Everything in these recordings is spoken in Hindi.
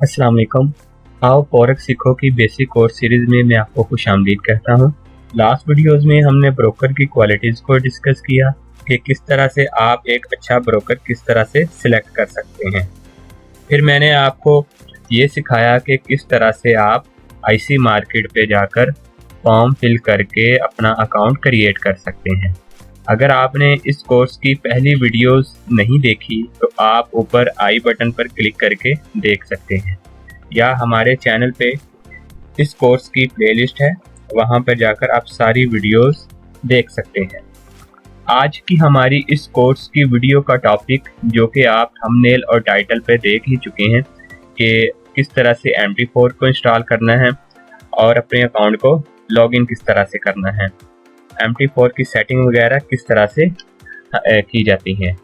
अस्सलाम वालेकुम। आओ फॉरेक्स सीखो की बेसिक कोर्स सीरीज़ में मैं आपको खुशामदीद कहता हूँ। लास्ट वीडियोज़ में हमने ब्रोकर की क्वालिटीज़ को डिस्कस किया कि किस तरह से आप एक अच्छा ब्रोकर किस तरह से सिलेक्ट कर सकते हैं। फिर मैंने आपको ये सिखाया कि किस तरह से आप आईसी मार्केट पे जाकर फॉर्म फिल करके अपना अकाउंट क्रिएट कर सकते हैं। अगर आपने इस कोर्स की पहली वीडियोस नहीं देखी तो आप ऊपर आई बटन पर क्लिक करके देख सकते हैं, या हमारे चैनल पे इस कोर्स की प्लेलिस्ट है, वहां पर जाकर आप सारी वीडियोस देख सकते हैं। आज की हमारी इस कोर्स की वीडियो का टॉपिक, जो कि आप थंबनेल और टाइटल पे देख ही चुके हैं, कि किस तरह से MT4 को इंस्टॉल करना है और अपने अकाउंट को लॉगिन किस तरह से करना है, MT4 की सेटिंग वगैरह किस तरह से की जाती हैं।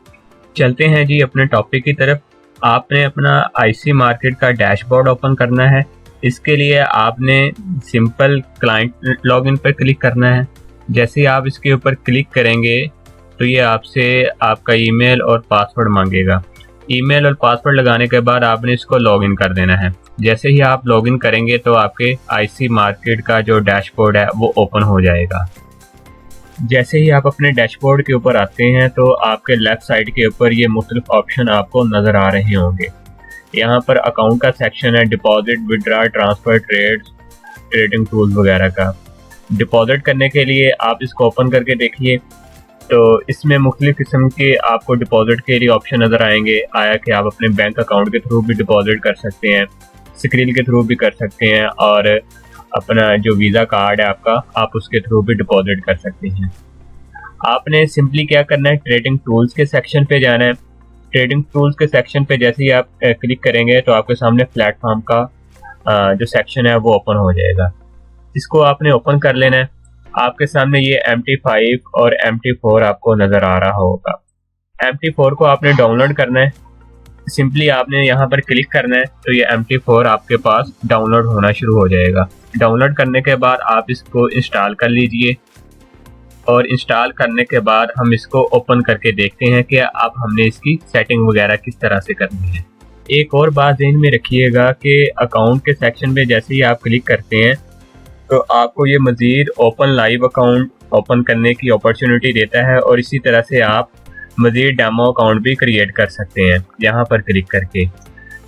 चलते हैं जी अपने टॉपिक की तरफ। आपने अपना आईसी मार्केट का डैशबोर्ड ओपन करना है। इसके लिए आपने सिंपल क्लाइंट लॉगिन पर क्लिक करना है। जैसे ही आप इसके ऊपर क्लिक करेंगे तो ये आपसे आपका ईमेल और पासवर्ड मांगेगा। ईमेल और पासवर्ड लगाने के बाद आपने इसको लॉगिन कर देना है। जैसे ही आप लॉगिन करेंगे तो आपके आईसी मार्केट का जो डैशबोर्ड है वो ओपन हो जाएगा। जैसे ही आप अपने डैशबोर्ड के ऊपर आते हैं तो आपके लेफ्ट साइड के ऊपर ये मुख्तलिफ ऑप्शन आपको नज़र आ रहे होंगे। यहाँ पर अकाउंट का सेक्शन है, deposit, withdraw, transfer, trades, trading tool वगैरह का। डिपॉजिट करने के लिए आप इसको ओपन करके देखिए तो इसमें मुख्तलिफ किस्म के आपको डिपॉजिट के लिए ऑप्शन नज़र आएंगे। आया कि आप अपने बैंक अकाउंट के थ्रू भी डिपॉजिट कर सकते हैं, स्क्रीन के थ्रू भी कर सकते हैं, और अपना जो वीज़ा कार्ड है आपका, आप उसके थ्रू भी डिपॉजिट कर सकते हैं। आपने सिंपली क्या करना है, ट्रेडिंग टूल्स के सेक्शन पे जाना है। ट्रेडिंग टूल्स के सेक्शन पे जैसे ही आप क्लिक करेंगे तो आपके सामने प्लेटफॉर्म का जो सेक्शन है वो ओपन हो जाएगा। इसको आपने ओपन कर लेना है। आपके सामने ये MT5 और MT4 आपको नज़र आ रहा होगा। MT4 को आपने डाउनलोड करना है। सिंपली आपने यहाँ पर क्लिक करना है तो ये MT4 आपके पास डाउनलोड होना शुरू हो जाएगा। डाउनलोड करने के बाद आप इसको इंस्टॉल कर लीजिए, और इंस्टॉल करने के बाद हम इसको ओपन करके देखते हैं कि अब हमने इसकी सेटिंग वगैरह किस तरह से करनी है। एक और बात ध्यान में रखिएगा कि अकाउंट के सेक्शन पे जैसे ही आप क्लिक करते हैं तो आपको ये मज़ीद ओपन लाइव अकाउंट ओपन करने की अपॉर्चुनिटी देता है, और इसी तरह से आप मज़ीद डेमो अकाउंट भी क्रिएट कर सकते हैं यहाँ पर क्लिक करके।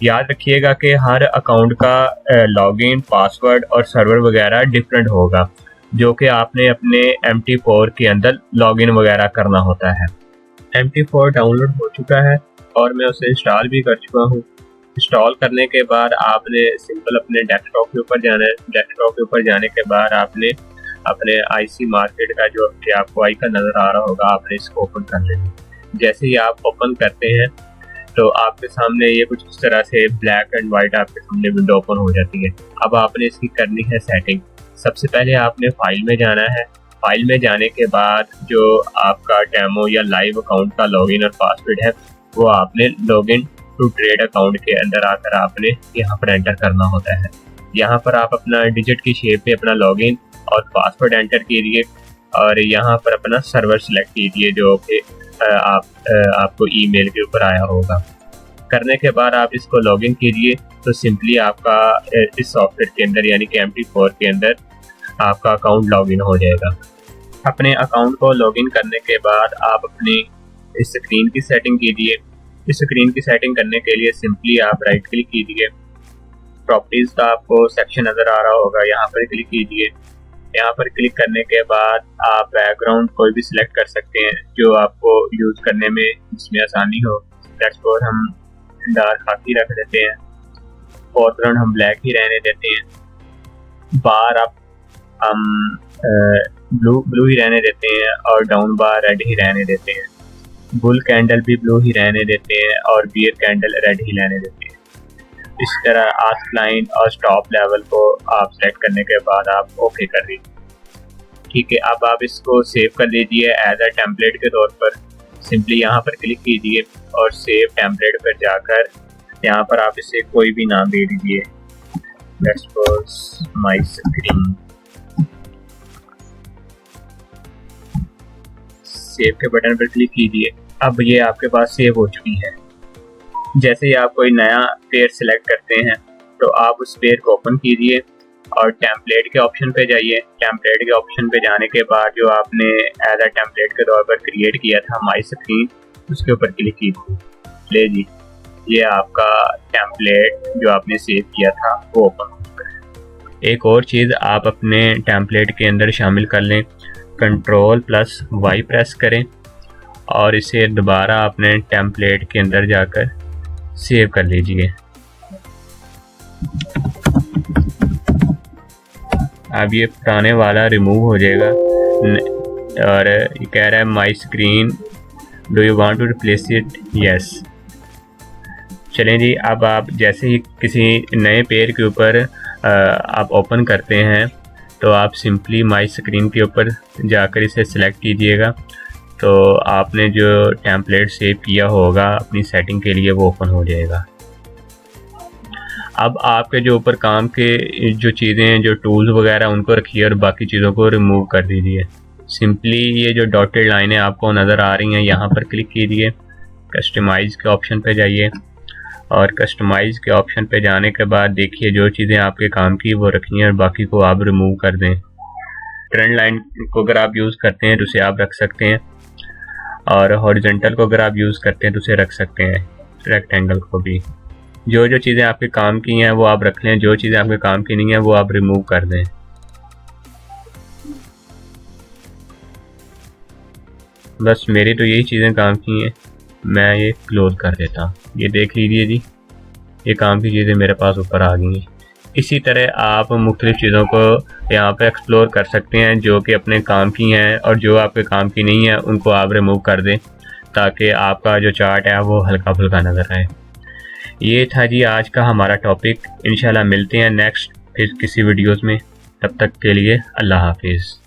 याद रखिएगा कि हर अकाउंट का लॉगिन, पासवर्ड और सर्वर वगैरह डिफरेंट होगा, जो कि आपने अपने MT4 के अंदर लॉगिन वगैरह करना होता है। MT4 डाउनलोड हो चुका है और मैं उसे इंस्टॉल भी कर चुका हूँ। इंस्टॉल करने के बाद आपने सिंपल अपने डेस्कटॉप के ऊपर जाना है। डेस्कटॉप के ऊपर जाने के बाद आपने अपने आईसी मार्केट का जो कि आपको आइकन नज़र आ रहा होगा, आपने इसको ओपन कर लेना। जैसे ही आप ओपन करते हैं तो आपके सामने ये कुछ इस तरह से ब्लैक एंड वाइट आपके सामने विंडो ओपन हो जाती है। अब आपने इसकी करनी है सेटिंग। सबसे पहले आपने फाइल में जाना है। फाइल में जाने के बाद जो आपका डेमो या लाइव अकाउंट का लॉगिन और पासवर्ड है वो आपने लॉगिन टू ट्रेड अकाउंट के अंदर आकर आपने यहाँ पर एंटर करना होता है। यहाँ पर आप अपना डिजिट की शेप में अपना लॉगिन और पासवर्ड एंटर कीजिए, और यहाँ पर अपना सर्वर सेलेक्ट कीजिए जो कि आपको ईमेल के ऊपर आया होगा। करने के बाद आप इसको लॉगिन कीजिए तो सिंपली आपका इस सॉफ्टवेयर के अंदर यानी कि MT4 के अंदर आपका अकाउंट लॉगिन हो जाएगा। अपने अकाउंट को लॉगिन करने के बाद आप अपनी इस स्क्रीन की सेटिंग कीजिए। इस स्क्रीन की सेटिंग करने के लिए सिंपली आप राइट क्लिक कीजिए। प्रॉपर्टीज़ का आपको सेक्शन नज़र आ रहा होगा, यहाँ पर क्लिक कीजिए। यहाँ पर क्लिक करने के बाद आप बैकग्राउंड कोई भी सिलेक्ट कर सकते हैं जो आपको यूज़ करने में इसमें आसानी हो। दैट्स फॉर हम डार्क खाकी रख देते हैं, फोरग्राउंड हम ब्लैक ही रहने देते हैं, बार आप हम ब्लू ही रहने देते हैं, और डाउन बार रेड ही रहने देते हैं। बुल कैंडल भी ब्लू ही रहने देते हैं, और बियर कैंडल रेड ही रहने देते हैं। इस तरह आस्क लाइन और स्टॉप लेवल को आप सेलेक्ट करने के बाद आप ओके कर दीजिए। ठीक है, अब आप इसको सेव कर लीजिए एज अ टेम्पलेट के तौर पर। सिंपली यहाँ पर क्लिक कीजिए और सेव टेम्पलेट पर जाकर यहाँ पर आप इसे कोई भी नाम दे दीजिए। Let's suppose my screen. Save के बटन पर क्लिक कीजिए। अब ये आपके पास सेव हो चुकी है। जैसे ही आप कोई नया पेयर सिलेक्ट करते हैं तो आप उस पेयर को ओपन कीजिए और टेम्पलेट के ऑप्शन पे जाइए। टेम्पलेट के ऑप्शन पे जाने के बाद जो आपने एज अ टेम्पलेट के तौर पर क्रिएट किया था माई स्क्रीन, उसके ऊपर क्लिक कीजिए। ले जी, ये आपका टेम्पलेट जो आपने सेव किया था वो ओपन हो चुका है। एक और चीज़ आप अपने टेम्पलेट के अंदर शामिल कर लें, Ctrl+Y प्रेस करें और इसे दोबारा अपने टेम्पलेट के अंदर जाकर सेव कर लीजिए। अब ये पुराने वाला रिमूव हो जाएगा और ये कह रहा है my screen, do you want to replace it, yes. चलें जी, अब आप जैसे ही किसी नए पेयर के ऊपर आप ओपन करते हैं तो आप सिंपली माई स्क्रीन के ऊपर जाकर इसे सिलेक्ट कीजिएगा, तो आपने जो टेम्पलेट सेव किया होगा अपनी सेटिंग के लिए वो ओपन हो जाएगा। अब आपके जो ऊपर काम के जो चीज़ें हैं, जो टूल्स वगैरह, उनको रखिए और बाकी चीज़ों को रिमूव कर दीजिए। सिंपली ये जो डॉटेड लाइनें आपको नज़र आ रही हैं यहाँ पर क्लिक कीजिए, कस्टमाइज़ के ऑप्शन पे जाइए और कस्टमाइज़ के ऑप्शन पे जाने के बाद देखिए जो चीज़ें आपके काम की वो रखिए और बाकी को आप रिमूव कर दें। ट्रेंड लाइन को अगर आप यूज़ करते हैं तो उसे आप रख सकते हैं और हॉरिजॉन्टल को अगर आप यूज़ करते हैं तो उसे रख सकते हैं, रेक्टेंगल को भी। जो जो चीज़ें आपके काम की हैं वो आप रख लें, जो चीज़ें आपके काम की नहीं हैं वो आप रिमूव कर दें। बस मेरी तो यही चीज़ें काम की हैं, मैं ये क्लोज कर देता हूँ। ये देख लीजिए जी, ये काम की चीज़ें मेरे पास ऊपर आ गई हैं। इसी तरह आप मुख्तलिफ़ चीज़ों को यहाँ पे एक्सप्लोर कर सकते हैं जो कि अपने काम की हैं, और जो आपके काम की नहीं है उनको आप रिमूव कर दें ताकि आपका जो चार्ट है वो हल्का फुल्का नज़र आए। ये था जी आज का हमारा टॉपिक। इंशाल्लाह मिलते हैं नेक्स्ट फिर किसी वीडियोज़ में। तब तक के लिए अल्लाह हाफिज़।